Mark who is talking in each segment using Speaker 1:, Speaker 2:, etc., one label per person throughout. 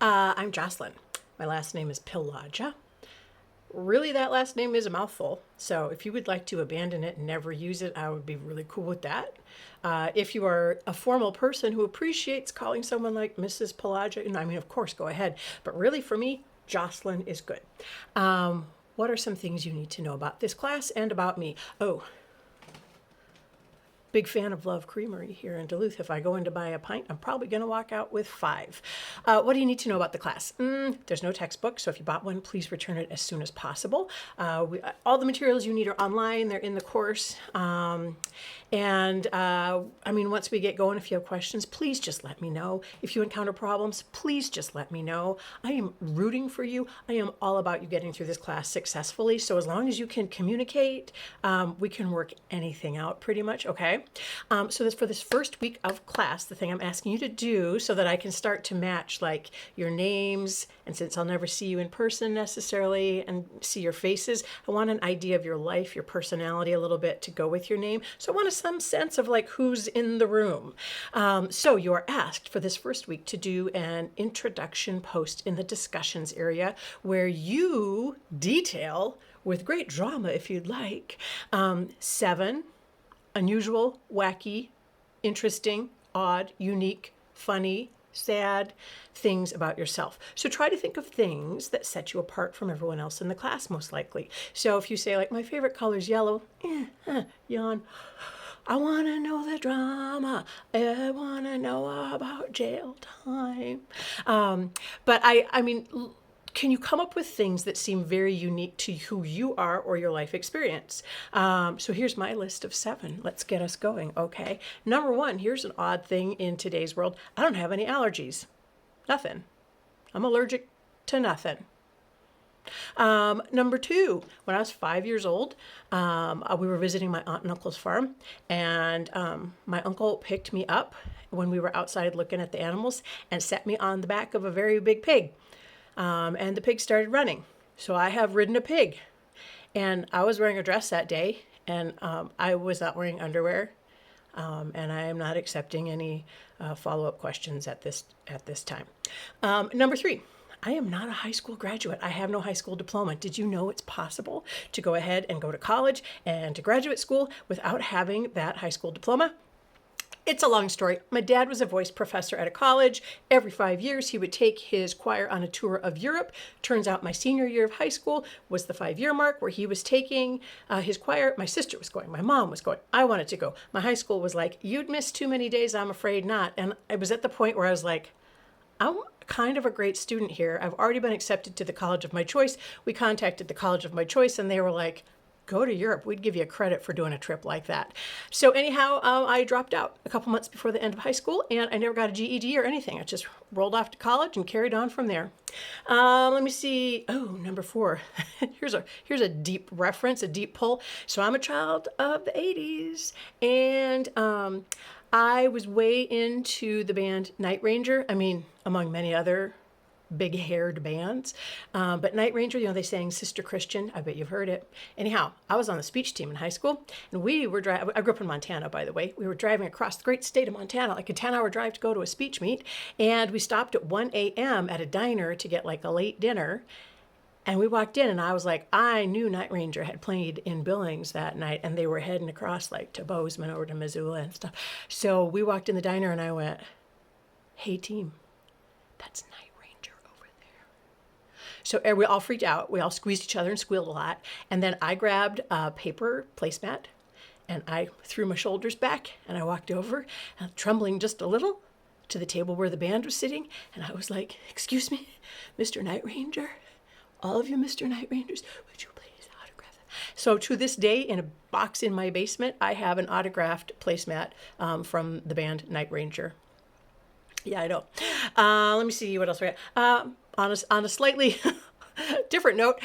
Speaker 1: I'm Jocelyn. My last name is Pillaja. Really, that last name is a mouthful. So if you would like to abandon it and never use it, I would be really cool with that. If you are a formal person who appreciates calling someone like Mrs. Pillaja, I mean, of course, go ahead. But really, for me, Jocelyn is good. What are some things you need to know about this class and about me? Oh, big fan of Love Creamery here in Duluth. If I go in to buy a pint, I'm probably going to walk out with 5. What do you need to know about the class? There's no textbook, so if you bought one, please return it as soon as possible. All the materials you need are online. They're in the course. Once we get going, if you have questions, please just let me know. If you encounter problems, please just let me know. I am rooting for you. I am all about you getting through this class successfully. So as long as you can communicate, we can work anything out pretty much, okay? For this first week of class, the thing I'm asking you to do so that I can start to match like your names, and since I'll never see you in person necessarily and see your faces, I want an idea of your life, your personality a little bit to go with your name. So I want some sense of like who's in the room. So you are asked for this first week to do an introduction post in the discussions area where you detail with great drama, if you'd like, 7 unusual, wacky, interesting, odd, unique, funny, sad things about yourself. So try to think of things that set you apart from everyone else in the class, most likely. So if you say, like, my favorite color is yellow, yawn. I want to know the drama. I want to know about jail time. Can you come up with things that seem very unique to who you are or your life experience? So here's my list of 7. Let's get us going, okay? Number 1, here's an odd thing in today's world. I don't have any allergies. Nothing. I'm allergic to nothing. Number 2, when I was 5 years old, we were visiting my aunt and uncle's farm, and my uncle picked me up when we were outside looking at the animals and set me on the back of a very big pig. And the pig started running. So I have ridden a pig. And I was wearing a dress that day, and I was not wearing underwear. And I am not accepting any follow-up questions at this time. Number 3, I am not a high school graduate. I have no high school diploma. Did you know it's possible to go ahead and go to college and to graduate school without having that high school diploma? It's a long story. My dad was a voice professor at a college. Every 5 years, he would take his choir on a tour of Europe. Turns out my senior year of high school was the 5-year mark where he was taking his choir. My sister was going. My mom was going. I wanted to go. My high school was like, you'd miss too many days. I'm afraid not. And I was at the point where I was like, I'm kind of a great student here. I've already been accepted to the college of my choice. We contacted the college of my choice, and they were like, go to Europe. We'd give you a credit for doing a trip like that. So anyhow, I dropped out a couple months before the end of high school, and I never got a GED or anything. I just rolled off to college and carried on from there. Let me see. Oh, number 4. here's a deep reference, a deep pull. So I'm a child of the 80s, and I was way into the band Night Ranger. I mean, among many other big-haired bands. But Night Ranger, they sang Sister Christian. I bet you've heard it. Anyhow, I was on the speech team in high school, and we were driving. I grew up in Montana, by the way. We were driving across the great state of Montana, like a 10-hour drive to go to a speech meet, and we stopped at 1 a.m. at a diner to get like a late dinner. And we walked in, and I was like, I knew Night Ranger had played in Billings that night, and they were heading across like to Bozeman over to Missoula and stuff. So we walked in the diner, and I went, hey, team, that's Night Ranger over there. So we all freaked out. We all squeezed each other and squealed a lot. And then I grabbed a paper placemat, and I threw my shoulders back, and I walked over, trembling just a little, to the table where the band was sitting. And I was like, excuse me, Mr. Night Ranger, all of you Mr. Night Rangers, would you please autograph it? So to this day, in a box in my basement, I have an autographed placemat from the band Night Ranger. Yeah, I know. Let me see what else we got. On a slightly different note,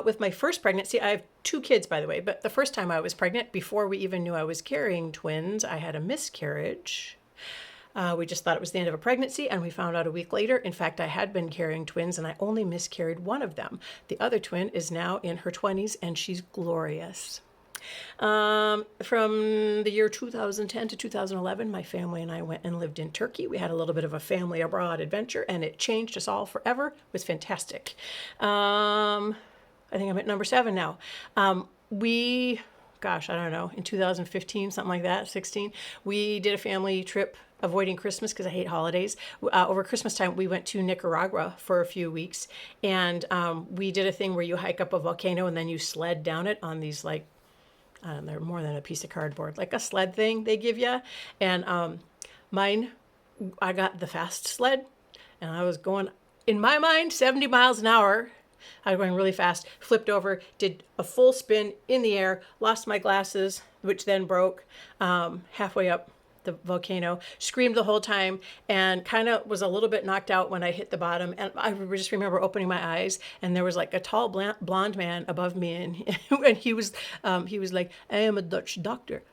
Speaker 1: with my first pregnancy, I have 2 kids, by the way, but the first time I was pregnant, before we even knew I was carrying twins, I had a miscarriage. We just thought it was the end of a pregnancy, and we found out a week later. In fact, I had been carrying twins, and I only miscarried one of them. The other twin is now in her 20s, and she's glorious. From the year 2010 to 2011, my family and I went and lived in Turkey. We had a little bit of a family abroad adventure, and it changed us all forever. It was fantastic. I think I'm at number 7 now. We, gosh, I don't know, in 2015, something like that, 16, we did a family trip avoiding Christmas because I hate holidays. Over Christmas time, we went to Nicaragua for a few weeks, and we did a thing where you hike up a volcano and then you sled down it on these like they're more than a piece of cardboard, like a sled thing they give you. And mine, I got the fast sled, and I was going, in my mind, 70 miles an hour. I was going really fast, flipped over, did a full spin in the air, lost my glasses, which then broke halfway up the volcano, screamed the whole time, and kind of was a little bit knocked out when I hit the bottom. And I just remember opening my eyes, and there was like a tall blonde man above me, and he was like, "I am a Dutch doctor.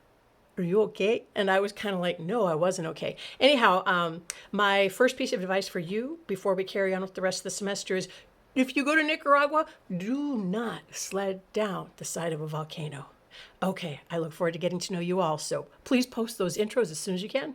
Speaker 1: Are you okay?" And I was kind of like, no, I wasn't okay. Anyhow, my first piece of advice for you before we carry on with the rest of the semester is, if you go to Nicaragua, do not sled down the side of a volcano. Okay, I look forward to getting to know you all, so please post those intros as soon as you can.